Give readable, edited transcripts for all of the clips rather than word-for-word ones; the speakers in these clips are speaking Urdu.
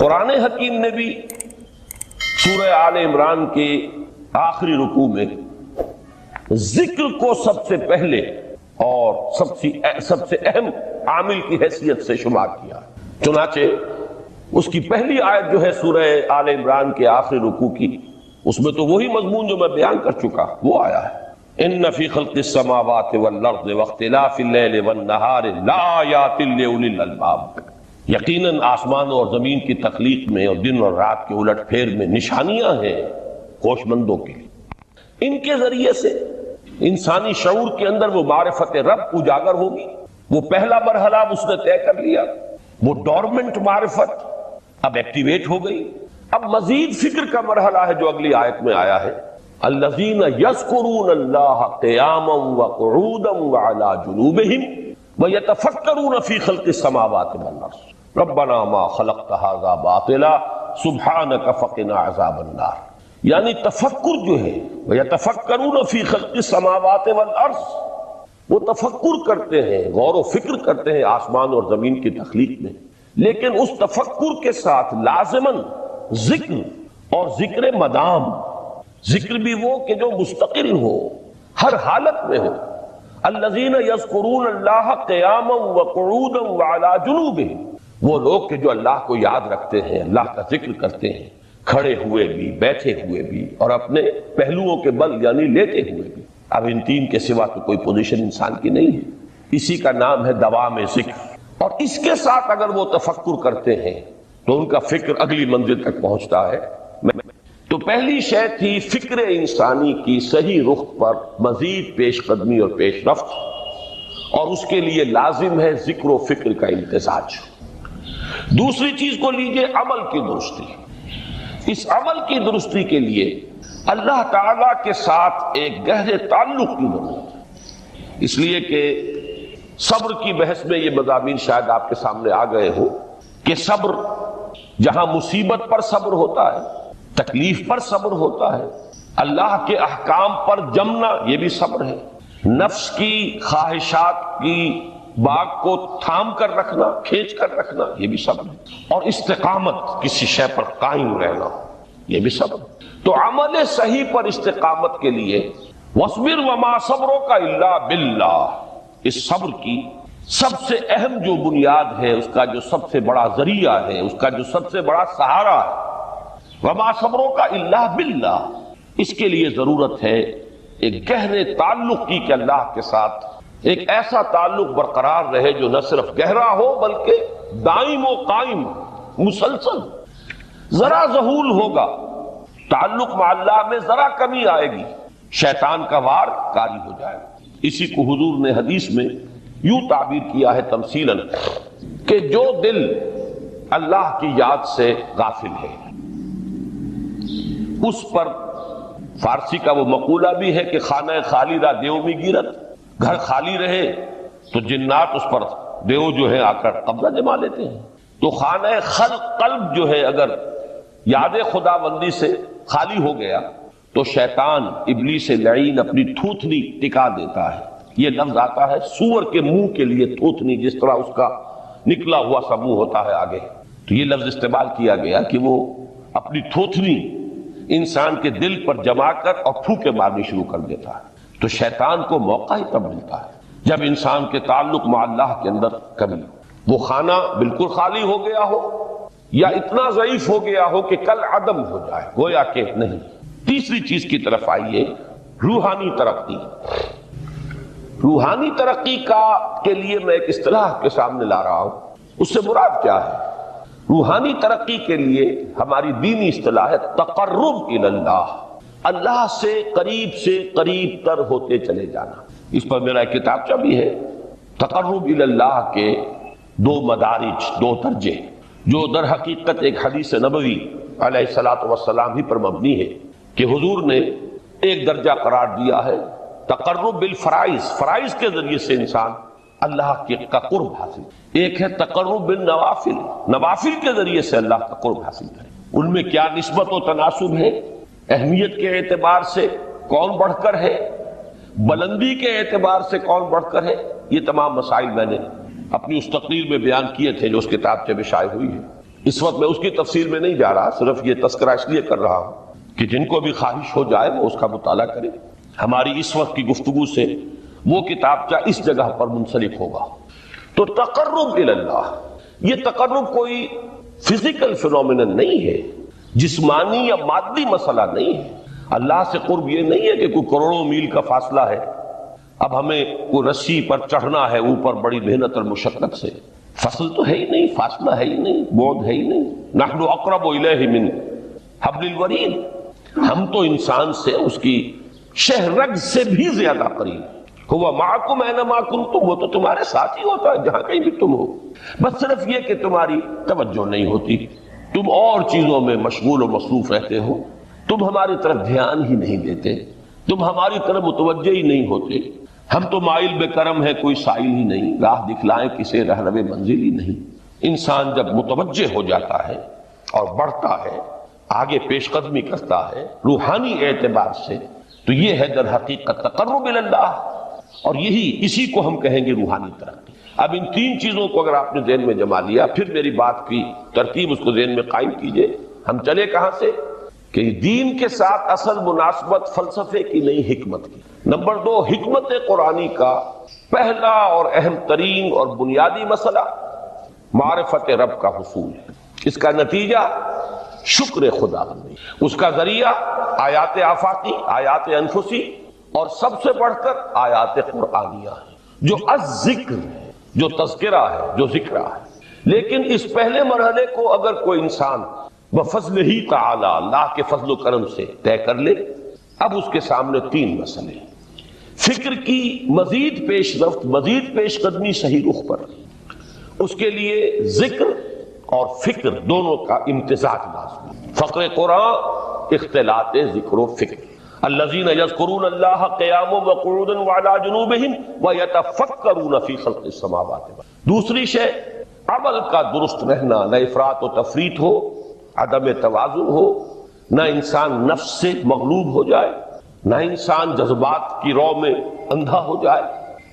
قرآن حکیم نے بھی سورہ آل عمران کے آخری رکوع میں ذکر کو سب سے پہلے اور سب سے اہم عامل کی حیثیت سے شمار کیا. چنانچہ اس کی پہلی آیت جو ہے سورہ آل عمران کے آخری رکوع کی، اس میں تو وہی مضمون جو میں بیان کر چکا وہ آیا ہے. ان فی خلق السماوات والارض واختلاف اللیل والنہار لآیات لأولی الالباب، یقیناً آسمانوں اور زمین کی تخلیق میں اور دن اور رات کے الٹ پھیر میں نشانیاں ہیں ہوش مندوں کے لیے. ان کے ذریعے سے انسانی شعور کے اندر وہ معرفت رب اجاگر ہوگی. وہ پہلا مرحلہ اس نے طے کر لیا، وہ ڈورمنٹ معرفت اب ایکٹیویٹ ہو گئی. اب مزید فکر کا مرحلہ ہے جو اگلی آیت میں آیا ہے، الذین یذکرون اللہ قیاما وقعودا وعلی جنوبہم ویتفکرون فی خلق السماوات والارض ربنا ما خلقت ھذا باطلا سبحانک فقنا عذاب النار. یعنی تفکر جو ہے ویتفکرون فی خلق السماوات والارض، وہ تفکر کرتے ہیں، غور و فکر کرتے ہیں آسمان اور زمین کی تخلیق میں، لیکن اس تفکر کے ساتھ لازماً ذکر اور ذکر مدام، ذکر بھی وہ کہ جو مستقل ہو، ہر حالت میں ہو. الذین یذکرون اللہ قیاما وقعودا وعلی جنوبہم، وہ لوگ کہ جو اللہ کو یاد رکھتے ہیں، اللہ کا ذکر کرتے ہیں کھڑے ہوئے بھی، بیٹھے ہوئے بھی، اور اپنے پہلوؤں کے بل یعنی لیٹے ہوئے بھی. اب ان تین کے سوا تو کوئی پوزیشن انسان کی نہیں ہے. اسی کا نام ہے دوام ذکر. اور اس کے ساتھ اگر وہ تفکر کرتے ہیں تو ان کا فکر اگلی منزل تک پہنچتا ہے. تو پہلی شے تھی فکر انسانی کی صحیح رخ پر مزید پیش قدمی اور پیش رفت، اور اس کے لیے لازم ہے ذکر و فکر کا امتزاج. دوسری چیز کو لیجئے عمل کی درستی. اس عمل کی درستی کے لیے اللہ تعالیٰ کے ساتھ ایک گہرے تعلق کی ضرورت ہے. اس لیے کہ صبر کی بحث میں یہ مضامین شاید آپ کے سامنے آ گئے ہو کہ صبر، جہاں مصیبت پر صبر ہوتا ہے، تکلیف پر صبر ہوتا ہے، اللہ کے احکام پر جمنا یہ بھی صبر ہے، نفس کی خواہشات کی باغ کو تھام کر رکھنا، کھینچ کر رکھنا یہ بھی صبر ہے، اور استقامت کسی شے پر قائم رہنا یہ بھی صبر ہے. تو عمل صحیح پر استقامت کے لیے وَاصْبِرْ وَمَا صَبْرُكَ إِلَّا بِاللَّهِ، اس صبر کی سب سے اہم جو بنیاد ہے، اس کا جو سب سے بڑا ذریعہ ہے، اس کا جو سب سے بڑا سہارا ہے، وَمَا صَبْرُكَ إِلَّا بِاللَّهِ، اس کے لیے ضرورت ہے ایک گہرے تعلق کی کہ اللہ کے ساتھ ایک ایسا تعلق برقرار رہے جو نہ صرف گہرا ہو بلکہ دائم و قائم مسلسل. ذرا ذہول ہوگا تعلق مع اللہ میں، ذرا کمی آئے گی شیطان کا وار کاری ہو جائے گا. اسی کو حضور نے حدیث میں یوں تعبیر کیا ہے تمثیلاً کہ جو دل اللہ کی یاد سے غافل ہے اس پر، فارسی کا وہ مقولہ بھی ہے کہ خانہ خالی را دیو میں گیرت، گھر خالی رہے تو جنات اس پر دیو جو ہے آ کر قبضہ جما لیتے ہیں. تو خانہ قلب جو ہے اگر یاد خدا بندی سے خالی ہو گیا تو شیطان ابلیس لعین اپنی تھوتنی ٹکا دیتا ہے. یہ لفظ آتا ہے سور کے منہ کے لیے تھوتنی، جس طرح اس کا نکلا ہوا سا منہ ہوتا ہے آگے، تو یہ لفظ استعمال کیا گیا کہ وہ اپنی تھوتنی انسان کے دل پر جما کر اور پھوکے مارنی شروع کر دیتا ہے. تو شیطان کو موقع ہی تب ملتا ہے جب انسان کے تعلق مع اللہ کے اندر کمی ہو، وہ خانہ بالکل خالی ہو گیا ہو یا اتنا ضعیف ہو گیا ہو کہ کل عدم ہو جائے، گویا کہ نہیں. تیسری چیز کی طرف آئیے، روحانی ترقی. روحانی ترقی کے لیے میں ایک اصطلاح کے سامنے لا رہا ہوں. اس سے مراد کیا ہے؟ روحانی ترقی کے لیے ہماری دینی اصطلاح ہے تقرب الی اللہ، اللہ سے قریب تر ہوتے چلے جانا. اس پر میرا ایک کتابچہ بھی ہے، تقرب الی اللہ کے 2 مدارج، 2 درجے، جو در حقیقت ایک حدیث نبوی علیہ الصلوۃ والسلام ہی پر مبنی ہے کہ حضور نے ایک درجہ قرار دیا ہے تقرب بالفرائض، فرائض کے ذریعے سے انسان اللہ کا قرب حاصل. ایک ہے تقرب بالنوافل، نوافل کے ذریعے سے اللہ کا قرب حاصل کرے. ان میں کیا نسبت و تناسب ہے، اہمیت کے اعتبار سے کون بڑھ کر ہے، بلندی کے اعتبار سے کون بڑھ کر ہے، یہ تمام مسائل میں نے اپنی اس تقریر میں بیان کیے تھے جو اس کتابچے میں شائع ہوئی ہے. اس وقت میں اس کی تفصیل میں نہیں جا رہا، صرف یہ تذکرہ اس لیے کر رہا ہوں کہ جن کو بھی خواہش ہو جائے وہ اس کا مطالعہ کرے۔ ہماری اس وقت کی گفتگو سے وہ کتابچہ اس جگہ پر منسلک ہوگا۔ تو تقرب الی اللہ، یہ تقرب کوئی فزیکل فینومینن نہیں ہے، جسمانی یا مادی مسئلہ نہیں ہے۔ اللہ سے قرب یہ نہیں ہے کہ کوئی کروڑوں میل کا فاصلہ ہے، اب ہمیں کوئی رسی پر چڑھنا ہے اوپر بڑی محنت اور مشقت سے۔ فصل تو ہے ہی نہیں، فاصلہ ہے ہی نہیں، بعد ہے ہی نہیں۔ نحن اقرب الیہ من حبل الورید، ہم تو انسان سے اس کی شہرگ سے بھی زیادہ قریب۔ ہوا معکم اینما کنتم، وہ تو تمہارے ساتھ ہی ہوتا ہے جہاں کہیں بھی تم ہو، بس صرف یہ کہ تمہاری توجہ نہیں ہوتی، تم اور چیزوں میں مشغول و مصروف رہتے ہو، تم ہماری طرف دھیان ہی نہیں دیتے، تم ہماری طرف متوجہ ہی نہیں ہوتے۔ ہم تو مائل بے کرم ہے، کوئی سائل ہی نہیں، راہ دکھلائیں کسے رہنو منزل ہی نہیں۔ انسان جب متوجہ ہو جاتا ہے اور بڑھتا ہے، آگے پیش قدمی کرتا ہے روحانی اعتبار سے، تو یہ ہے در حقیقت تقرب الی اللہ، اور اسی کو ہم کہیں گے روحانی ترقی۔ اب ان تین چیزوں کو اگر آپ نے ذہن میں جما لیا، پھر میری بات کی ترتیب اس کو ذہن میں قائم کیجئے۔ ہم چلے کہاں سے؟ کہ دین کے ساتھ اصل مناسبت فلسفے کی نہیں، حکمت کی۔ نمبر 2، حکمت قرآنی کا پہلا اور اہم ترین اور بنیادی مسئلہ معرفت رب کا حصول ہے۔ اس کا نتیجہ شکر خدا بندی، اس کا ذریعہ آیات آفاقی، آیات انفسی، اور سب سے بڑھ کر آیات قرآنیہ ہے جو الذکر ہے، جو تذکرہ ہے، جو ذکرہ ہے۔ لیکن اس پہلے مرحلے کو اگر کوئی انسان بفضل ہی تعالی، اللہ کے فضل و کرم سے طے کر لے، اب اس کے سامنے تین مسئلے ہیں۔ فکر کی مزید پیش رفت، مزید پیش قدمی صحیح رخ پر، اس کے لیے ذکر اور فکر دونوں کا امتزاج لازمی۔ فقر قرآن اختلاط ذکر و فکر۔ الذین یذکرون اللہ قیاما وقعودا وعلی جنوبہم ویتفکرون فی خلق السماوات والارض۔ دوسری شے عمل کا درست رہنا، نہ افراط و تفریط ہو، عدم توازن ہو، نہ انسان نفس سے مغلوب ہو جائے، نہ انسان جذبات کی رو میں اندھا ہو جائے،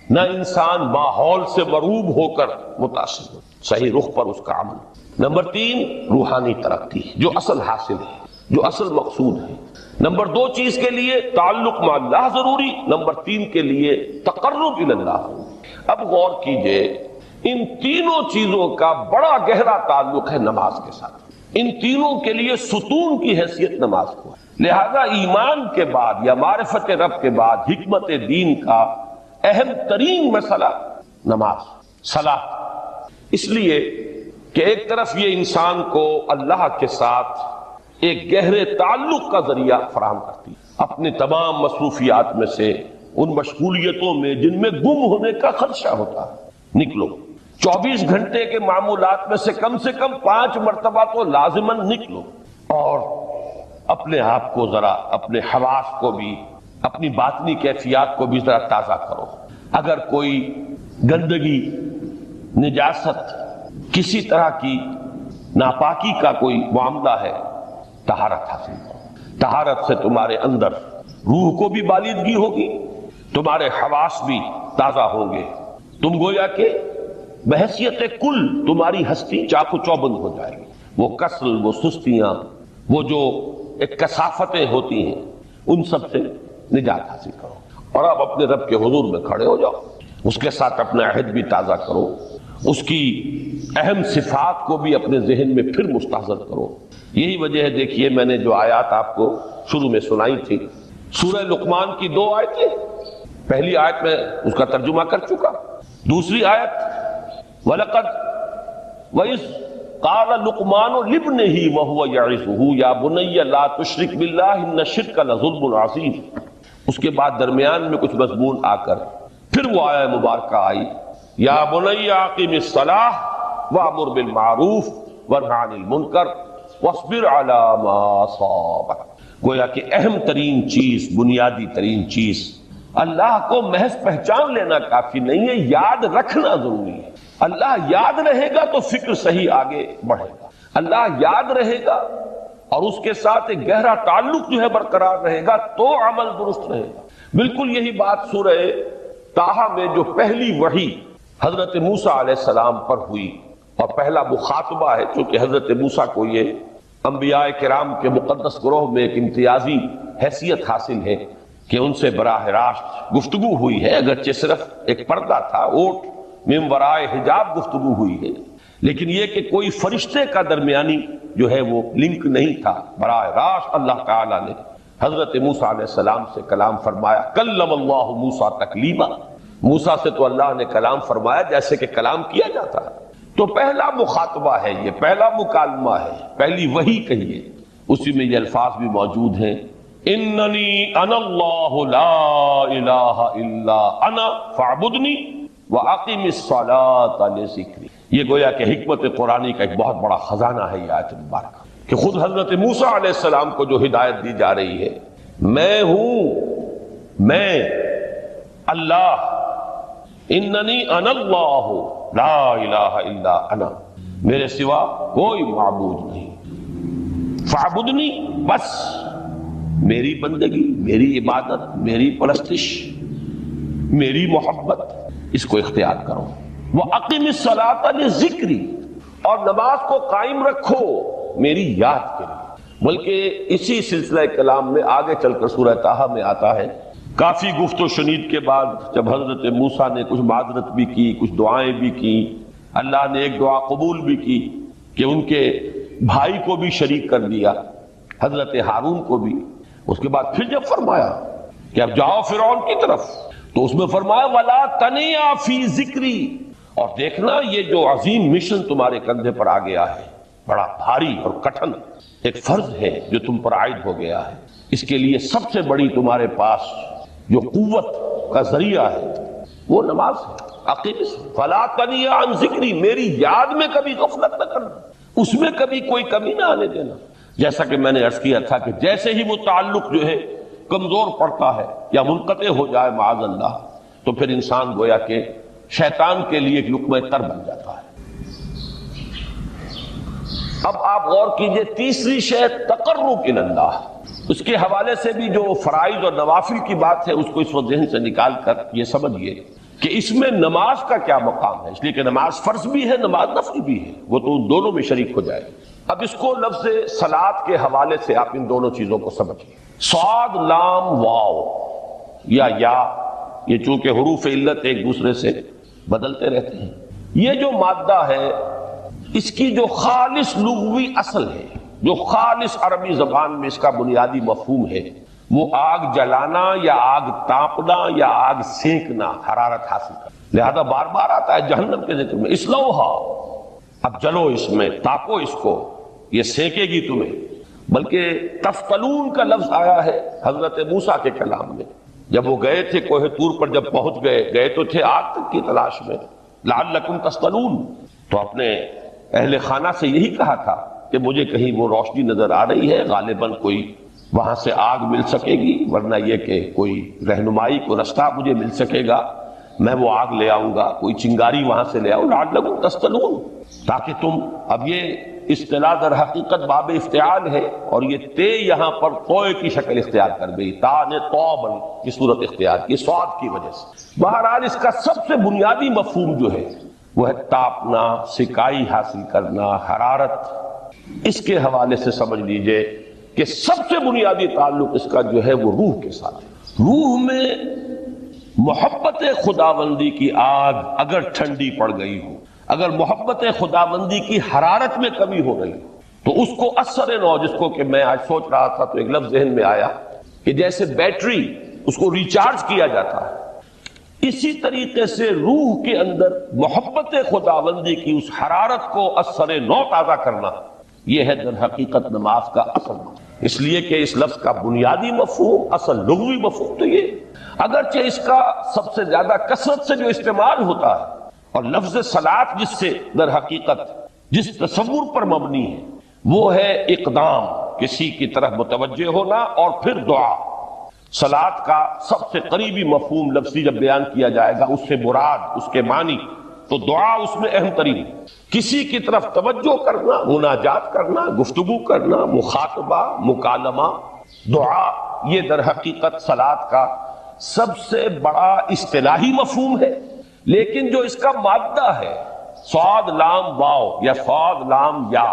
نہ انسان ماحول سے مروب ہو کر متاثر ہو، صحیح رخ پر اس کا عمل۔ نمبر 3، روحانی ترقی، جو اصل حاصل ہے، جو اصل مقصود ہے۔ نمبر 2 چیز کے لیے تعلق مع اللہ ضروری، نمبر 3 کے لیے تقرب الی اللہ۔ اب غور کیجئے، ان تینوں چیزوں کا بڑا گہرا تعلق ہے نماز کے ساتھ۔ ان تینوں کے لیے ستون کی حیثیت نماز کو ہے۔ لہذا ایمان کے بعد یا معرفت رب کے بعد حکمت دین کا اہم ترین مسئلہ نماز، صلاۃ، اس لیے کہ ایک طرف یہ انسان کو اللہ کے ساتھ ایک گہرے تعلق کا ذریعہ فراہم کرتی ہے۔ اپنے تمام مصروفیات میں سے، ان مشغولیتوں میں جن میں گم ہونے کا خدشہ ہوتا ہے، نکلو۔ 24 گھنٹے کے معمولات میں سے کم 5 مرتبہ تو لازماً نکلو، اور اپنے آپ کو ذرا، اپنے حواس کو بھی، اپنی باطنی کیفیات کو بھی ذرا تازہ کرو۔ اگر کوئی گندگی، نجاست، کسی طرح کی ناپاکی کا کوئی معاملہ ہے، طہارت حاصل کرو۔ طہارت سے تمہارے اندر روح کو بھی بالیدگی ہوگی، تمہارے حواس بھی تازہ ہوں گے، تم گویا کہ بحیثیت کل تمہاری ہستی چاق و چوبند ہو جائے گی۔ وہ کسل، وہ سستیاں، وہ جو ایک کثافتیں ہوتی ہیں، ان سب سے نجات حاصل کرو، اور اب اپنے رب کے حضور میں کھڑے ہو جاؤ، اس کے ساتھ اپنا عہد بھی تازہ کرو، اس کی اہم صفات کو بھی اپنے ذہن میں پھر مستحضر کرو۔ یہی وجہ ہے، دیکھیے میں نے جو آیات آپ کو شروع میں سنائی تھی، سورہ لقمان کی 2 آیتیں، پہلی آیت میں اس کا ترجمہ کر چکا، دوسری آیت وَلَقَدْ وَإِذْ قَالَ لُقْمَانُ لِابْنِهِ وَهُوَ يَعِظُهُ يَا بُنَيَّ لَا تُشْرِكْ بِاللَّهِ إِنَّ الشِّرْكَ لَظُلْمٌ عَظِيمٌ۔ اس کے بعد درمیان میں کچھ مضمون آ کر پھر وہ آیہ مبارکہ آئی، یا بنی اقم الصلاۃ وامر بالمعروف وانہ عن المنکر واصبر علی ما اصابک۔ گویا کہ اہم ترین چیز، بنیادی ترین چیز، اللہ کو محض پہچان لینا کافی نہیں ہے، یاد رکھنا ضروری ہے۔ اللہ یاد رہے گا تو فکر صحیح آگے بڑھے گا، اللہ یاد رہے گا اور اس کے ساتھ ایک گہرا تعلق جو ہے برقرار رہے گا تو عمل درست رہے گا۔ بالکل یہی بات سورہ طٰہٰ میں جو پہلی وحی حضرت موسیٰ علیہ السلام پر ہوئی، اور پہلا مخاطبہ ہے، چونکہ حضرت موسیٰ کو یہ انبیاء کرام کے مقدس گروہ میں ایک امتیازی حیثیت حاصل ہے کہ ان سے براہ راست گفتگو ہوئی ہے، اگرچہ صرف ایک پردہ تھا، اوٹ من ورائے حجاب گفتگو ہوئی ہے، لیکن یہ کہ کوئی فرشتے کا درمیانی جو ہے وہ لنک نہیں تھا، براہ راست اللہ تعالیٰ نے حضرت موسیٰ علیہ السلام سے کلام فرمایا۔ کلم اللہ موسیٰ تکلیما، موسیٰ سے تو اللہ نے کلام فرمایا جیسے کہ کلام کیا جاتا ہے۔ تو پہلا مخاطبہ ہے، یہ پہلا مکالمہ ہے، پہلی وحی کہیے، اسی میں یہ الفاظ بھی موجود ہیں، اننی انا اللہ لا الہ الا انا فاعبدنی واقم الصلاۃ لذکری۔ یہ گویا کہ حکمت قرآنی کا ایک بہت بڑا خزانہ ہے یہ آیت مبارکہ، کہ خود حضرت موسیٰ علیہ السلام کو جو ہدایت دی جا رہی ہے، میں ہوں، میں اللہ، اننی انا اللہ لا الہ الا انا، میرے سوا کوئی معبود نہیں، فاعبدنی، بس میری بندگی، میری عبادت، میری پرستش، میری محبت، اس کو اختیار کرو۔ وَأَقِمِ الصَّلَاةَ لِذِكْرِي، اور نماز کو قائم رکھو میری یاد کے لیے۔ بلکہ اسی سلسلہ کلام میں آگے چل کر سورہ طٰہٰ میں آتا ہے، کافی گفت و شنید کے بعد جب حضرت موسیٰ نے کچھ معذرت بھی کی، کچھ دعائیں بھی کی، اللہ نے ایک دعا قبول بھی کی کہ ان کے بھائی کو بھی شریک کر دیا، حضرت ہارون کو بھی۔ اس کے بعد پھر جب فرمایا کہ اب جاؤ فرعون کی طرف، تو اس میں فرمایا وَلَا تَنِيَا فِي ذِكْرِي، اور دیکھنا یہ جو عظیم مشن تمہارے کندھے پر آ گیا ہے، بڑا بھاری اور کٹھن ایک فرض ہے جو تم پر عائد ہو گیا ہے، اس کے لیے سب سے بڑی تمہارے پاس جو قوت کا ذریعہ ہے وہ نماز ہے۔ عقیم فَلَا تَنِيَا عَنْ ذِكْرِي، میری یاد میں کبھی غفلت نہ کرنا، اس میں کبھی کوئی کمی نہ آنے دینا۔ جیسا کہ میں نے عرض کیا تھا کہ جیسے ہی وہ تعلق جو ہے کمزور پڑتا ہے یا منقطع ہو جائے معاذ اللہ، تو پھر انسان گویا کہ شیطان کے لیے ایک لقمہ تر بن جاتا ہے۔ اب آپ غور کیجئے، تیسری شے تقرب الی اللہ، اس کے حوالے سے بھی جو فرائض اور نوافل کی بات ہے اس کو اس وقت ذہن سے نکال کر یہ سمجھیے کہ اس میں نماز کا کیا مقام ہے، اس لیے کہ نماز فرض بھی ہے، نماز نفل بھی ہے، وہ تو دونوں میں شریک ہو جائے۔ اب اس کو لفظ صلاۃ کے حوالے سے آپ ان دونوں چیزوں کو سمجھیے۔ صاد لام واو یا یہ چونکہ حروف علت ایک دوسرے سے بدلتے رہتے ہیں، یہ جو مادہ ہے اس کی جو خالص لغوی اصل ہے، جو خالص عربی زبان میں اس کا بنیادی مفہوم ہے، وہ آگ جلانا یا آگ تاپنا یا آگ سینکنا، حرارت حاصل کرنا۔ لہذا بار بار آتا ہے جہنم کے ذکر میں، اسلوہا، اب جلو اس میں، تاپو اس کو، یہ سینکے گی تمہیں۔ بلکہ تفتلون کا لفظ آیا ہے حضرت موسیٰ کے کلام میں، جب وہ گئے تھے کوہ طور پر، جب پہنچ گئے تو تھے آگ تک کی تلاش میں، لعلکم تفتلون، تو اپنے اہل خانہ سے یہی کہا تھا کہ مجھے کہیں وہ روشنی نظر آ رہی ہے، غالباً کوئی وہاں سے آگ مل سکے گی، ورنہ یہ کہ کوئی رہنمائی کو رستہ مجھے مل سکے گا، میں وہ آگ لے آؤں گا، کوئی چنگاری وہاں سے لے آؤں، لعلکم تفتلون، تاکہ تم، اب یہ اصطلاح در حقیقت باب افتعال ہے، اور یہ تے یہاں پر توئے کی شکل اختیار کر گئی، تا نے توبن کی صورت اختیار کی سواد کی وجہ سے۔ بہرحال اس کا سب سے بنیادی مفہوم جو ہے وہ ہے تاپنا، سکائی حاصل کرنا، حرارت۔ اس کے حوالے سے سمجھ لیجئے کہ سب سے بنیادی تعلق اس کا جو ہے وہ روح کے ساتھ ہے۔ روح میں محبت خداوندی کی آگ اگر ٹھنڈی پڑ گئی ہو، اگر محبت خداوندی کی حرارت میں کمی ہو رہی ہو، تو اس کو اثر نو، جس کو کہ میں آج سوچ رہا تھا تو ایک لفظ ذہن میں آیا کہ جیسے بیٹری اس کو ریچارج کیا جاتا ہے، اسی طریقے سے روح کے اندر محبت خداوندی کی اس حرارت کو اثر نو تازہ کرنا، یہ ہے در حقیقت نماز کا اصل مفہوم۔ اس لیے کہ اس لفظ کا بنیادی مفہوم، اصل لغوی مفہوم تو یہ، اگرچہ اس کا سب سے زیادہ کثرت سے جو استعمال ہوتا ہے، اور لفظ صلاۃ جس سے در حقیقت جس تصور پر مبنی ہے وہ ہے اقدام، کسی کی طرف متوجہ ہونا اور پھر دعا۔ صلاۃ کا سب سے قریبی مفہوم لفظی جب بیان کیا جائے گا، اس سے مراد، اس کے معنی، تو دعا اس میں اہم ترین، کسی کی طرف توجہ کرنا، مناجات کرنا، گفتگو کرنا، مخاطبہ، مکالمہ، دعا، یہ در حقیقت صلاۃ کا سب سے بڑا اصطلاحی مفہوم ہے۔ لیکن جو اس کا مادہ ہے، صاد لام واو یا صاد لام یا،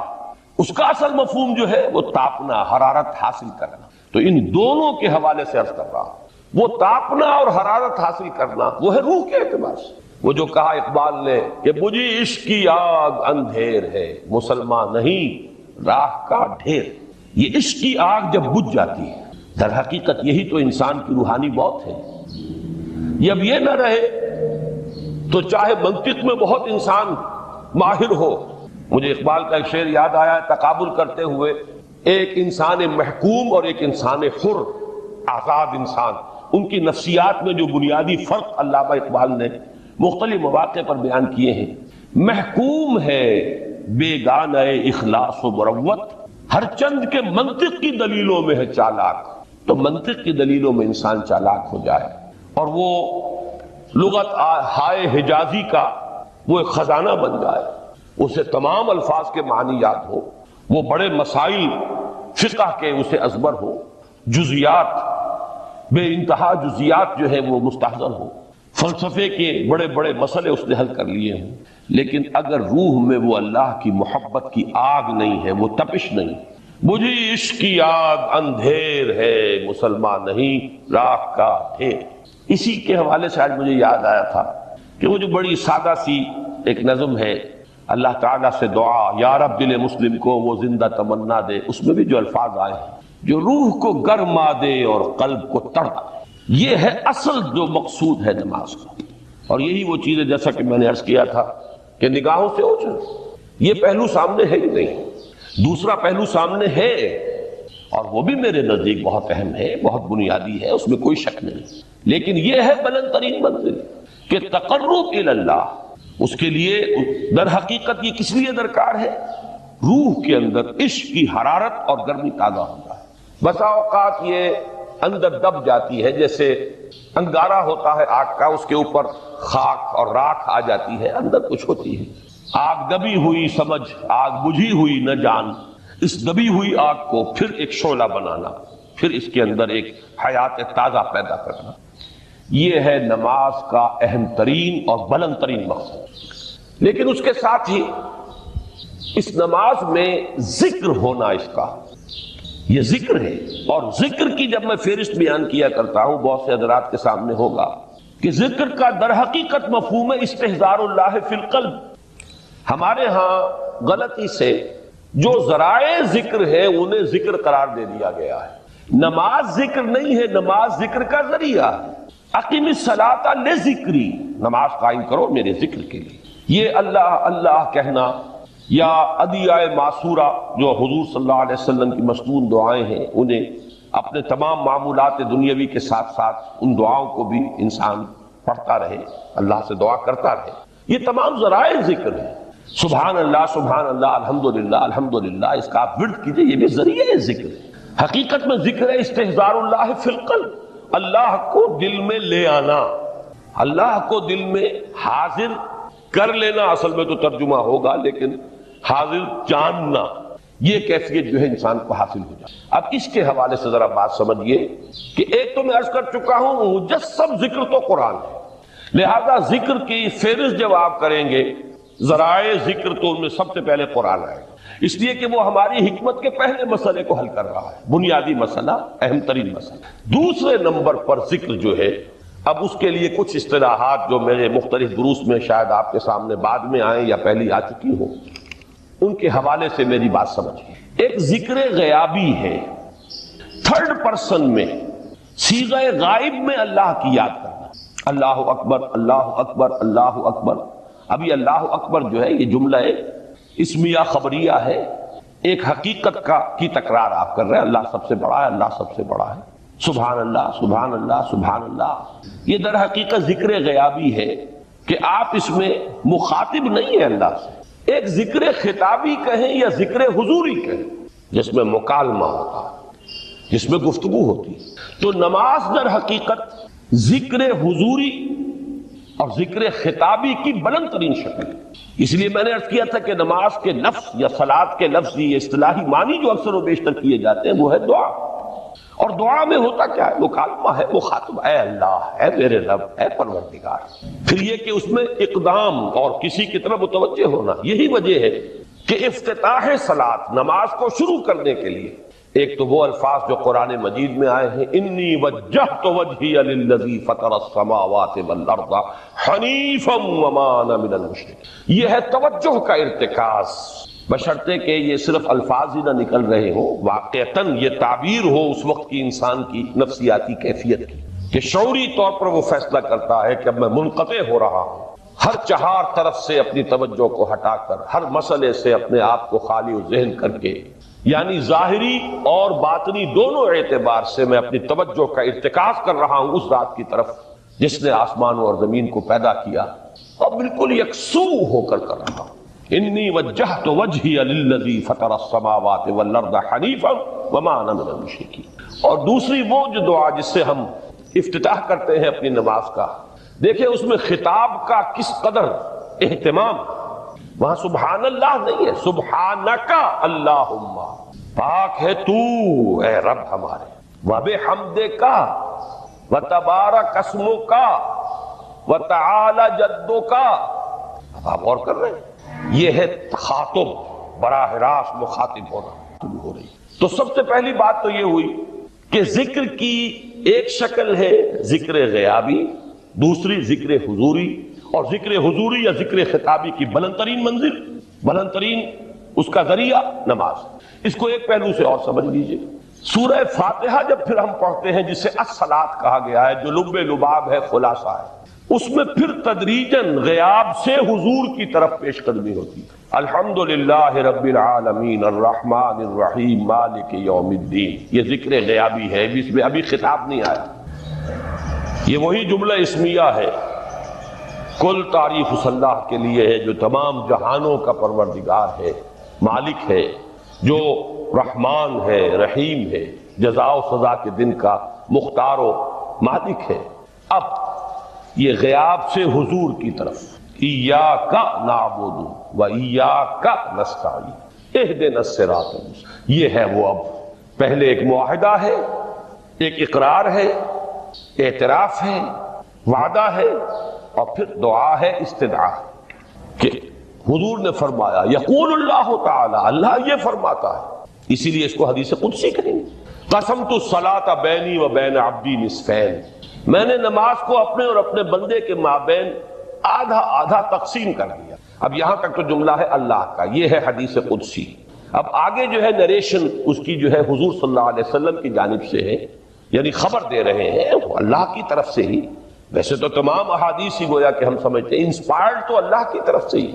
اس کا اصل مفہوم جو ہے وہ تاپنا، حرارت حاصل کرنا. تو ان دونوں کے حوالے سے عرض کر رہا ہوں، وہ تاپنا اور حرارت حاصل کرنا وہ ہے روح کے اعتبار سے. وہ جو کہا اقبال نے کہ بجھی عشق کی آگ اندھیر ہے، مسلمان نہیں راہ کا ڈھیر. یہ عشق کی آگ جب بجھ جاتی ہے، در حقیقت یہی تو انسان کی روحانی موت ہے. جب یہ نہ رہے تو چاہے منطق میں بہت انسان ماہر ہو. مجھے اقبال کا ایک شعر یاد آیا ہے تقابل کرتے ہوئے، ایک انسان محکوم اور ایک انسان حر، آزاد انسان، ان کی نفسیات میں جو بنیادی فرق علامہ اقبال نے مختلف مواقع پر بیان کیے ہیں. محکوم ہے بیگانہ اخلاص و مروت، ہر چند کے منطق کی دلیلوں میں ہے چالاک. تو منطق کی دلیلوں میں انسان چالاک ہو جائے اور وہ لغت ہائے حجازی کا وہ ایک خزانہ بن جائے، اسے تمام الفاظ کے معنی یاد ہو، وہ بڑے مسائل فقہ کے اسے ازبر ہو، جزیات بے انتہا جزیات جو ہے وہ مستحضر ہو، فلسفے کے بڑے بڑے مسئلے اس نے حل کر لیے ہوں، لیکن اگر روح میں وہ اللہ کی محبت کی آگ نہیں ہے، وہ تپش نہیں. بجھی عشق کی آگ اندھیر ہے، مسلمان نہیں راہ کا ڈھیر. اسی کے حوالے سے آج مجھے یاد آیا تھا کہ وہ جو بڑی سادہ سی ایک نظم ہے، اللہ تعالیٰ سے دعا یا رب دل مسلم کو وہ زندہ تمنا دے، اس میں بھی جو الفاظ آئے ہیں جو روح کو گرما دے اور قلب کو تڑپا دے. یہ ہے اصل جو مقصود ہے نماز کا. اور یہی وہ چیز ہے جیسا کہ میں نے عرض کیا تھا کہ نگاہوں سے اوجھل، یہ پہلو سامنے ہے ہی نہیں. دوسرا پہلو سامنے ہے اور وہ بھی میرے نزدیک بہت اہم ہے، بہت بنیادی ہے، اس میں کوئی شک نہیں. لیکن یہ ہے بلند ترین منزل کہ تقرب الی اللہ. اس کے لیے در حقیقت یہ کس لیے درکار ہے؟ روح کے اندر عشق کی حرارت اور گرمی تازہ ہو جائے. بسا اوقات یہ اندر دب جاتی ہے، جیسے انگارہ ہوتا ہے آگ کا، اس کے اوپر خاک اور راکھ آ جاتی ہے، اندر کچھ ہوتی ہے. آگ دبی ہوئی سمجھ، آگ بجھی ہوئی نہ جان. اس دبی ہوئی آگ کو پھر ایک شعلہ بنانا، پھر اس کے اندر ایک حیات تازہ پیدا کرنا، یہ ہے نماز کا اہم ترین اور بلند ترین مقصد. لیکن اس کے ساتھ ہی اس نماز میں ذکر ہونا، اس کا یہ ذکر ہے. اور ذکر کی جب میں فہرست بیان کیا کرتا ہوں، بہت سے حضرات کے سامنے ہوگا کہ ذکر کا در حقیقت مفہوم ہے استحضار اللہ فی القلب. ہمارے ہاں غلطی سے جو ذرائع ذکر ہے انہیں ذکر قرار دے دیا گیا ہے. نماز ذکر نہیں ہے، نماز ذکر کا ذریعہ ہے. اقیم الصلاۃ لذکری، نماز قائم کرو میرے ذکر کے لیے. یہ اللہ اللہ کہنا یا ادعیہ معصورہ جو حضور صلی اللہ علیہ وسلم کی مصنون دعائیں ہیں، انہیں اپنے تمام معمولات دنیاوی کے ساتھ ساتھ ان دعاؤں کو بھی انسان پڑھتا رہے، اللہ سے دعا کرتا رہے، یہ تمام ذرائع ذکر ہیں. سبحان اللہ الحمدللہ الحمدللہ، اس کا آپ ورد کیجئے، یہ بھی ذریعہ ذکر ہے. حقیقت میں ذکر ہے استحضار اللہ فی القلب، اللہ کو دل میں لے آنا، اللہ کو دل میں حاضر کر لینا. اصل میں تو ترجمہ ہوگا، لیکن حاضر جاننا، یہ کیفیت جو ہے انسان کو حاصل ہو جائے. اب اس کے حوالے سے ذرا بات سمجھیے کہ ایک تو میں عرض کر چکا ہوں مجسم ذکر تو قرآن ہے، لہذا ذکر کی فہرست جب آپ کریں گے ذرائع ذکر تو ان میں سب سے پہلے قرآن آئے گا، اس لیے کہ وہ ہماری حکمت کے پہلے مسئلے کو حل کر رہا ہے، بنیادی مسئلہ، اہم ترین مسئلہ. دوسرے نمبر پر ذکر جو ہے، اب اس کے لیے کچھ اصطلاحات جو میرے مختلف دروس میں شاید آپ کے سامنے بعد میں آئیں یا پہلی آ چکی ہو، ان کے حوالے سے میری بات سمجھیے. ایک ذکر غیابی ہے، تھرڈ پرسن میں، صیغہ غائب میں اللہ کی یاد کرنا، اللہ اکبر اللہ اکبر اللہ اکبر. ابھی اللہ اکبر جو ہے یہ جملہ اسمیہ خبریہ ہے، ایک حقیقت کی تکرار آپ کر رہے ہیں، اللہ سب سے بڑا ہے، اللہ سب سے بڑا ہے. سبحان اللہ سبحان اللہ سبحان اللہ، یہ در حقیقت ذکر غیابی ہے کہ آپ اس میں مخاطب نہیں ہیں اللہ سے. ایک ذکر خطابی کہیں یا ذکر حضوری کہیں جس میں مکالمہ ہوتا ہے، جس میں گفتگو ہوتی. تو نماز در حقیقت ذکر حضوری اور ذکر خطابی کی بلند ترین شکل ہے. اس لیے میں نے عرض کیا تھا کہ نماز کے لفظ یا صلاۃ کے لفظ، یہ اصطلاحی معنی جو اکثر و بیشتر کیے جاتے ہیں وہ ہے دعا. اور دعا میں ہوتا کیا ہے؟ مکالمہ ہے، مخاطب، اے اللہ، اے میرے رب، اے پروردگار۔ پھر یہ کہ اس میں اقدام اور کسی کی طرف متوجہ ہونا، یہی وجہ ہے کہ افتتاح صلاۃ، نماز کو شروع کرنے کے لیے ایک تو وہ الفاظ جو قرآن مجید میں آئے ہیں، انی وجہت وجہی للذی فطر السماوات والارض حنیفا وما انا من المشرکین، یہ ہے توجہ کا ارتکاز، بشرطے کہ یہ صرف الفاظ ہی نہ نکل رہے ہوں، واقعتاً یہ تعبیر ہو اس وقت کی انسان کی نفسیاتی کیفیت کی، کہ شعوری طور پر وہ فیصلہ کرتا ہے کہ اب میں منقطع ہو رہا ہوں، ہر چہار طرف سے اپنی توجہ کو ہٹا کر، ہر مسئلے سے اپنے آپ کو خالی و ذہن کر کے، یعنی ظاہری اور باطنی دونوں اعتبار سے میں اپنی توجہ کا ارتکاز کر رہا ہوں اس ذات کی طرف جس نے آسمانوں اور زمین کو پیدا کیا، اور بالکل یکسو ہو کر رہا ہوں۔ انی وجہت وجہی للذی فطر السماوات والارض حنیفا وما انا من المشرکین۔ اور دوسری وہ جو دعا جس سے ہم افتتاح کرتے ہیں اپنی نماز کا، دیکھیں اس میں خطاب کا کس قدر اہتمام، وہاں سبحان اللہ نہیں ہے، سبحانک اللہم، پاک ہے تو اے رب ہمارے، وبحمدک وتبارک اسمک وتعالی جدک۔ اب آپ غور کر رہے ہیں، یہ ہے خاطب، براہ راست مخاطب ہونا ہو رہی۔ تو سب سے پہلی بات تو یہ ہوئی کہ ذکر کی ایک شکل ہے ذکر غیابی، دوسری ذکر حضوری، اور ذکر حضوری یا ذکر خطابی کی بلند ترین منزل، بلند ترین اس کا ذریعہ نماز۔ اس کو ایک پہلو سے اور سمجھ لیجئے، سورہ فاتحہ جب پھر ہم پڑھتے ہیں جسے الصلاۃ کہا گیا ہے، جو لب لباب ہے، خلاصہ ہے، اس میں پھر تدریجاً غیاب سے حضور کی طرف پیش قدمی ہوتی ہے۔ الحمدللہ رب العالمین الرحمن الرحیم مالک یوم الدین، یہ ذکر غیابی ہے، اس میں ابھی خطاب نہیں آیا، یہ وہی جملہ اسمیہ ہے، کل تعریف اس اللہ کے لیے ہے جو تمام جہانوں کا پروردگار ہے، مالک ہے، جو رحمان ہے، رحیم ہے، جزا و سزا کے دن کا مختار و مالک ہے۔ اب یہ غیاب سے حضور کی طرف، ایاک نعبد و ایاک نستعین اہدنا الصراط المستقیم، یہ ہے وہ۔ اب پہلے ایک معاہدہ ہے، ایک اقرار ہے، اعتراف ہے، وعدہ ہے، اور پھر دعا ہے، استدعا کہ حضور نے فرمایا، یقول اللہ تعالی، اللہ یہ فرماتا ہے، اسی لیے اس کو حدیث قدسی کہیں گے، قسمت الصلاۃ بینی و بین عبدی نصفین، میں نے نماز کو اپنے اور اپنے بندے کے مابین آدھا آدھا تقسیم کر دیا۔ اب یہاں تک تو جملہ ہے اللہ کا، یہ ہے حدیث قدسی۔ اب آگے جو ہے نریشن اس کی جو ہے حضور صلی اللہ علیہ وسلم کی جانب سے ہے، یعنی خبر دے رہے ہیں وہ اللہ کی طرف سے ہی، ویسے تو تمام احادیث ہی گویا کہ ہم سمجھتے ہیں انسپائرڈ تو اللہ کی طرف سے ہی،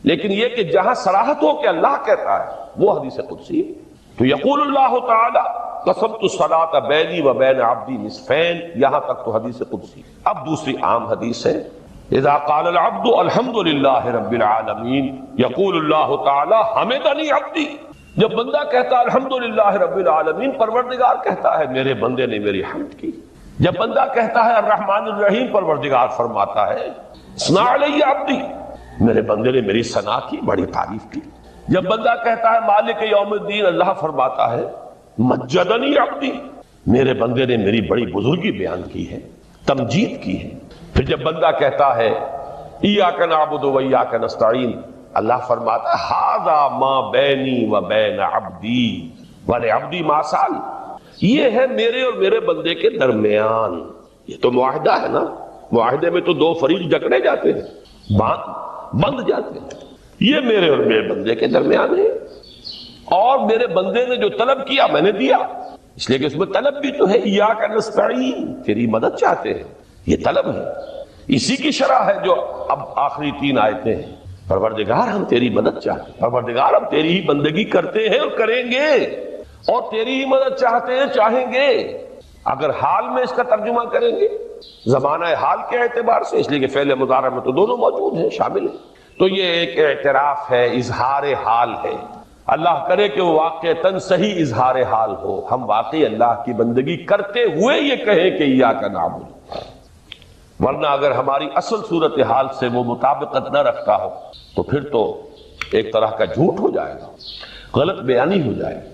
لیکن یہ کہ جہاں صراحت ہو کہ اللہ کہتا ہے وہ حدیث قدسی ہے۔ تو یقول اللہ تعالی قسمت الصلاۃ بینی و بین عبدی نصفین، یہاں تک تو حدیث قدسی۔ اب دوسری عام حدیث ہے، اذا قال العبد الحمد للہ رب العالمین یقول اللہ تعالی حمدنی عبدی، جب بندہ کہتا ہے الحمد للہ رب العالمین، پروردگار کہتا ہے میرے بندے نے میری حمد کی۔ جب بندہ کہتا ہے الرحمن الرحیم، پروردگار فرماتا ہے ثنا علی عبدی، میرے بندے نے میری ثنا کی، بڑی تعریف کی۔ جب بندہ کہتا ہے مالک یوم الدین، اللہ فرماتا ہے مجدنی عبدی، میرے بندے نے میری بڑی بزرگی بیان کی ہے، تمجید کی ہے۔ پھر جب بندہ کہتا ہے ایاک نعبد و ایاک نستعین، اللہ فرماتا ہے ھذا ما بینی و بین عبدی ولعبدی ما سأل، یہ ہے میرے اور میرے بندے کے درمیان۔ یہ تو معاہدہ ہے نا، معاہدے میں تو دو فریق جکڑے جاتے ہیں، بند جاتے ہیں، یہ میرے اور میرے بندے کے درمیان ہے، اور میرے بندے نے جو طلب کیا میں نے دیا، اس لیے کہ اس میں طلب بھی تو ہے، ایاک نستعین، تیری مدد چاہتے ہیں، یہ طلب ہے۔ اسی کی شرح ہے جو اب آخری تین آیتیں ہیں، پروردگار ہم تیری مدد چاہتے ہیں، پروردگار ہم تیری ہی بندگی کرتے ہیں اور کریں گے، اور تیری ہی مدد چاہتے ہیں، چاہیں گے۔ اگر حال میں اس کا ترجمہ کریں گے زمانہ حال کے اعتبار سے، اس لیے کہ فعل مضارع میں تو دونوں موجود ہیں، شامل ہیں، تو یہ ایک اعتراف ہے، اظہار حال ہے۔ اللہ کرے کہ وہ واقعتاً صحیح اظہار حال ہو، ہم واقعی اللہ کی بندگی کرتے ہوئے یہ کہیں کہ ایاک نعبد، ورنہ اگر ہماری اصل صورتحال سے وہ مطابقت نہ رکھتا ہو تو پھر تو ایک طرح کا جھوٹ ہو جائے گا، غلط بیانی ہو جائے گی۔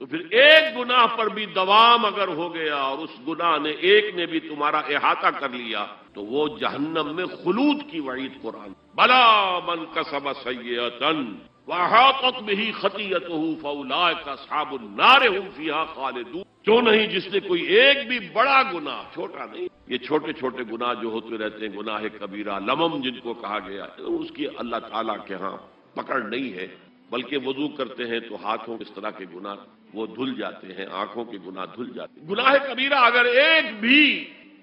تو پھر ایک گناہ پر بھی دوام اگر ہو گیا اور اس گناہ نے ایک نے بھی تمہارا احاطہ کر لیا تو وہ جہنم میں خلود کی وعید قرآن. بلا من کسب سیئۃ وَأَحَاطَتْ بِهِ خَطِيئَتُهُ فَأُولَٰئِكَ أَصْحَابُ النَّارِ هُمْ فِيهَا خَالِدُونَ. کیوں نہیں جس نے کوئی ایک بھی بڑا گناہ، چھوٹا نہیں، یہ چھوٹے چھوٹے گناہ جو ہوتے رہتے ہیں، گناہ کبیرہ لمم جن کو کہا گیا ہے، اس کی اللہ تعالیٰ کے ہاں پکڑ نہیں ہے، بلکہ وضو کرتے ہیں تو ہاتھوں اس طرح کے گناہ وہ دھل جاتے ہیں، آنکھوں کے گناہ دھل جاتے ہیں. گناہ کبیرہ اگر ایک بھی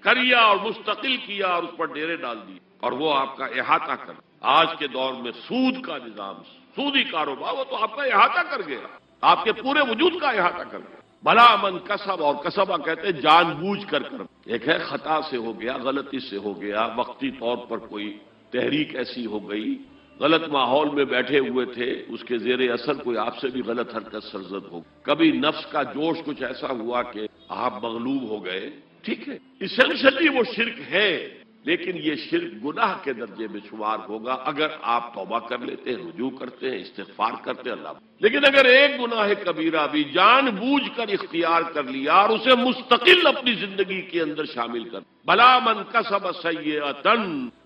کریا اور مستقل کیا اور اس پر ڈیرے ڈال دی اور وہ آپ کا احاطہ کر، آج کے دور میں سود کا نظام، سودی کاروبار، وہ تو آپ کا احاطہ کر گیا، آپ کے پورے وجود کا احاطہ کر گیا. بھلا من کسب، اور کسبہ کہتے ہیں جان بوجھ کر. ایک ہے خطا سے ہو گیا، غلطی سے ہو گیا، وقتی طور پر کوئی تحریک ایسی ہو گئی، غلط ماحول میں بیٹھے ہوئے تھے، اس کے زیر اثر کوئی آپ سے بھی غلط حرکت سرزد ہو، کبھی نفس کا جوش کچھ ایسا ہوا کہ آپ مغلوب ہو گئے، ٹھیک ہے، اسینشلی وہ شرک ہے، لیکن یہ شرک گناہ کے درجے میں شمار ہوگا اگر آپ توبہ کر لیتے ہیں، رجوع کرتے ہیں، استغفار کرتے ہیں اللہ. لیکن اگر ایک گناہ کبیرہ بھی جان بوجھ کر اختیار کر لیا اور اسے مستقل اپنی زندگی کے اندر شامل کر، بلا من کسب سیئۃ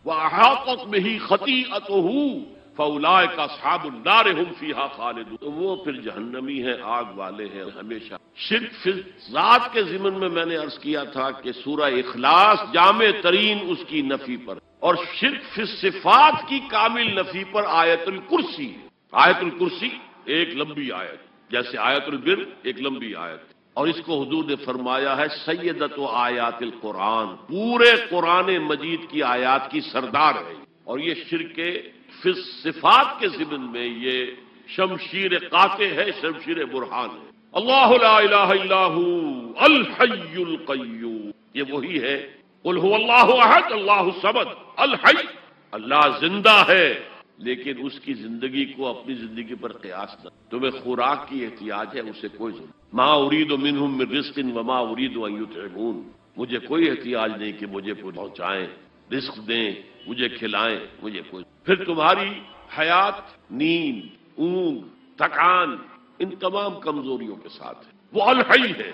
وَأَحَاطَتْ بِهِ خَطِیئَتُهُ فَأُولَٰئِکَ أَصْحَابُ النَّارِ هُمْ فِیہَا خَالِدُونَ. تو وہ پھر جہنمی ہیں، آگ والے ہیں ہمیشہ. شرک فی ذات کے ضمن میں نے عرض کیا تھا کہ سورہ اخلاص جامع ترین اس کی نفی پر، اور شرک فی صفات کی کامل نفی پر آیت الکرسی ہے. آیت الکرسی ایک لمبی آیت، جیسے آیت البر ایک لمبی آیت، اور اس کو حضور نے فرمایا ہے سیدۃ آیات القرآن، پورے قرآن مجید کی آیات کی سردار ہے. اور یہ شرک فی صفات کے ضمن میں یہ شمشیر قاطع ہے، شمشیر برہان ہے. اللہ لا الہ الا ہو الحی القیوم، یہ وہی ہے. قل هو اللہ احد اللہ الصمد الحی، اللہ زندہ ہے لیکن اس کی زندگی کو اپنی زندگی پر قیاس نہ. تمہیں خوراک کی احتیاج ہے، اسے کوئی ضرورت. ما اريد منهم من رزق وما اريد ان يطعمون، مجھے کوئی احتیاج نہیں کہ مجھے پہنچائیں، رزق دیں، مجھے کھلائیں، مجھے کوئی. پھر تمہاری حیات نیند، اونگ، تھکان، ان تمام کمزوریوں کے ساتھ ہے. وہ الحی ہے،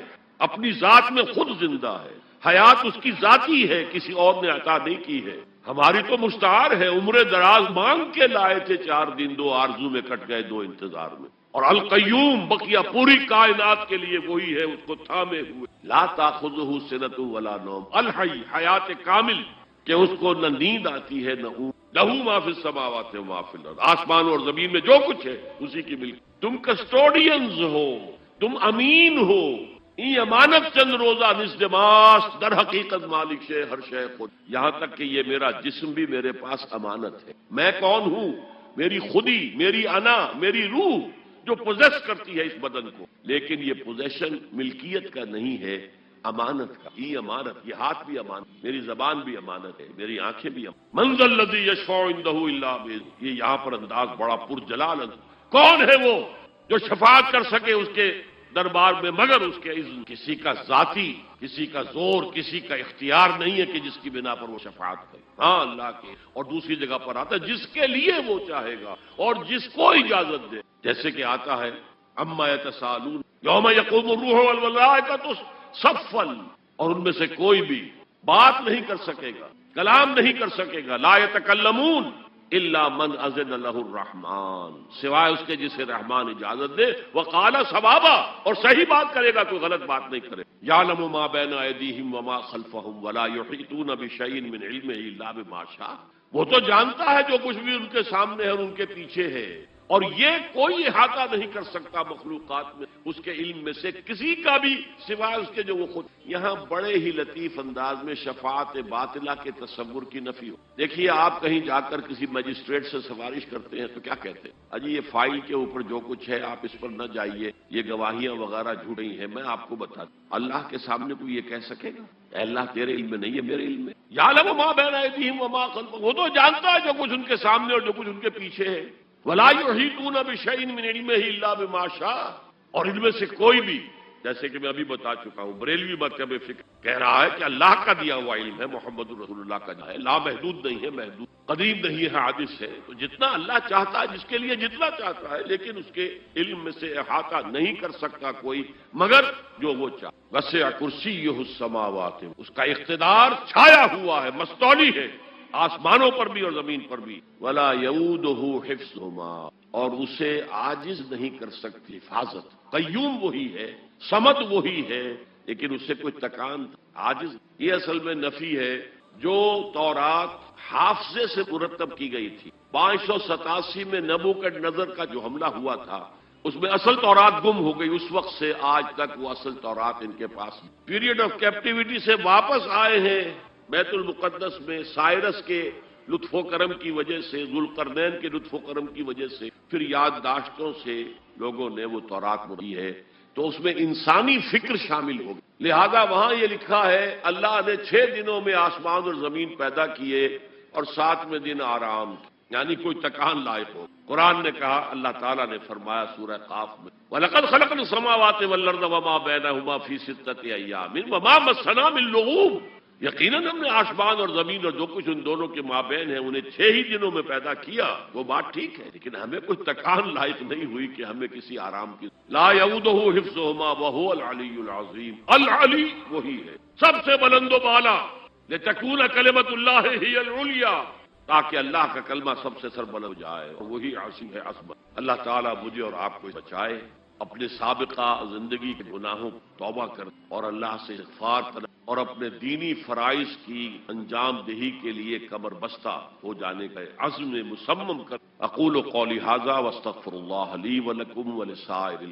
اپنی ذات میں خود زندہ ہے، حیات اس کی ذاتی ہے، کسی اور نے عطا نہیں کی ہے. ہماری تو مستعار ہے، عمر دراز مانگ کے لائے تھے 4 دن، 2 آرزو میں کٹ گئے، 2 انتظار میں. اور القیوم بقیہ پوری کائنات کے لیے وہی ہے، اس کو تھامے ہوئے. لا تاخذہ سنۃ ولا نوم، الحی، حیات کامل کہ اس کو نہ نیند آتی ہے نہ اونگ. لہو ما فی السماوات و ما فی الارض، آسمان اور زمین میں جو کچھ ہے اسی کی ملک. تم کسٹوڈینز ہو، تم امین ہو. یہ امانت چند روزہ نزدماس، در حقیقت مالک شے ہر شے خود. یہاں تک کہ یہ میرا جسم بھی میرے پاس امانت ہے. میں کون ہوں؟ میری خودی، میری انا، میری روح جو پوزیس کرتی ہے اس بدن کو، لیکن یہ پوزیشن ملکیت کا نہیں ہے، امانت کا. یہ امانت، یہ ہاتھ بھی امانت، میری زبان بھی امانت ہے، میری آنکھیں بھی امانت. من ذا الذی یشفع عندہ الا بإذنہ، یہ یہاں پر انداز بڑا پرجلال ہے. کون ہے وہ جو شفاعت کر سکے اس کے دربار میں مگر اس کے اذن؟ کسی کا ذاتی، کسی کا زور، کسی کا اختیار نہیں ہے کہ جس کی بنا پر وہ شفاعت کرے. ہاں اللہ کے. اور دوسری جگہ پر آتا ہے جس کے لیے وہ چاہے گا اور جس کو اجازت دے. جیسے کہ آتا ہے اما یتساءلون یوم یقوم الروح والملائکۃ صفا، اور ان میں سے کوئی بھی بات نہیں کر سکے گا، کلام نہیں کر سکے گا. لا یتکلمون الا من اذن له الرحمن، سوائے اس کے جسے رحمان اجازت دے. وقال صوابا، اور صحیح بات کرے گا، کوئی غلط بات نہیں کرے. یعلم ما بین ایدیہم وما خلفہم ولا یحیطون بشیء من علمہ الا بما شاء، وہ تو جانتا ہے جو کچھ بھی ان کے سامنے ہے اور ان کے پیچھے ہے، اور یہ کوئی احاطہ نہیں کر سکتا مخلوقات میں اس کے علم میں سے کسی کا بھی سوائے اس کے جو وہ خود. یہاں بڑے ہی لطیف انداز میں شفاعت باطلہ کے تصور کی نفی ہو. دیکھیے آپ کہیں جا کر کسی مجسٹریٹ سے سفارش کرتے ہیں تو کیا کہتے ہیں؟ اجی یہ فائل کے اوپر جو کچھ ہے آپ اس پر نہ جائیے، یہ گواہیاں وغیرہ جھوٹی ہیں. میں آپ کو بتا دوں، اللہ کے سامنے کوئی یہ کہہ سکے گا اے اللہ تیرے علم میں نہیں ہے، میرے علم میں. یعلم ما بین ایدیہم وما خلفہم، وہ تو جانتا ہے جو کچھ ان کے سامنے اور جو کچھ ان کے پیچھے ہے. ولا یحیطون بشیء من علمہ الا بما شاء، اور ان میں سے کوئی بھی، جیسے کہ میں ابھی بتا چکا ہوں، بریلوی مکتب فکر کہہ رہا ہے کہ اللہ کا دیا ہوا علم ہے، محمد رسول اللہ کا ہے، لا محدود نہیں ہے، محدود. قریب نہیں ہے، حادث ہے، تو جتنا اللہ چاہتا ہے، جس کے لیے جتنا چاہتا ہے، لیکن اس کے علم میں سے احاطہ نہیں کر سکتا کوئی مگر جو وہ چاہتا۔ وسع کرسیہ السماوات، اس کا اقتدار چھایا ہوا ہے، مستولی ہے، آسمانوں پر بھی اور زمین پر بھی۔ ولا یؤودہ حفظہما، اور اسے عاجز نہیں کر سکتی حفاظت۔ قیوم وہی ہے، صمد وہی ہے، لیکن اسے کوئی تکان عاجز، یہ اصل میں نفی ہے۔ جو تورات حافظے سے مرتب کی گئی تھی، 587 میں نبوکڈنضر کا جو حملہ ہوا تھا، اس میں اصل تورات گم ہو گئی۔ اس وقت سے آج تک وہ اصل تورات ان کے پاس پیریڈ آف کیپٹیوٹی سے واپس آئے ہیں بیت المقدس میں، سائرس کے لطف و کرم کی وجہ سے، ذوالقرنین کے لطف و کرم کی وجہ سے، پھر یادداشتوں سے لوگوں نے وہ تورات مڑی ہے، تو اس میں انسانی فکر شامل ہوگی۔ لہذا وہاں یہ لکھا ہے اللہ نے 6 دنوں میں آسمان اور زمین پیدا کیے اور 7ویں دن آرام کیا، یعنی کوئی تکان لائق ہو۔ قرآن نے کہا، اللہ تعالیٰ نے فرمایا سورہ قاف میں، وَلَقَدْ خَلَقْنَا السَّمَاوَاتِ وَالْأَرْضَ وَمَا بَيْنَهُمَا فِي 6 أَيَّامٍ وَمَا مَسَّنَا مِن لُغُوبٍ، یقیناً ہم نے آسمان اور زمین اور جو کچھ ان دونوں کے مابین ہے انہیں 6 ہی دنوں میں پیدا کیا۔ وہ بات ٹھیک ہے، لیکن ہمیں کوئی تکان لائق نہیں ہوئی کہ ہمیں کسی آرام کی۔ لا یؤودہ حفظہما وہو العلی العظیم، العلی وہی ہے سب سے بلند و بالا، لتکون کلمۃ اللہ ہی العلیٰ، تاکہ اللہ کا کلمہ سب سے سربلند ہو جائے، اور وہی عظیم ہے عظمت۔ اللہ تعالیٰ مجھے اور آپ کو بچائے، اپنے سابقہ زندگی کے گناہوں کو توبہ کر اور اللہ سے استغفار کر اور اپنے دینی فرائض کی انجام دہی کے لیے کمر بستہ ہو جانے کا عزم مصمم کر۔ اقول قولی ھذا واستغفر اللہ لی ولکم ولسائر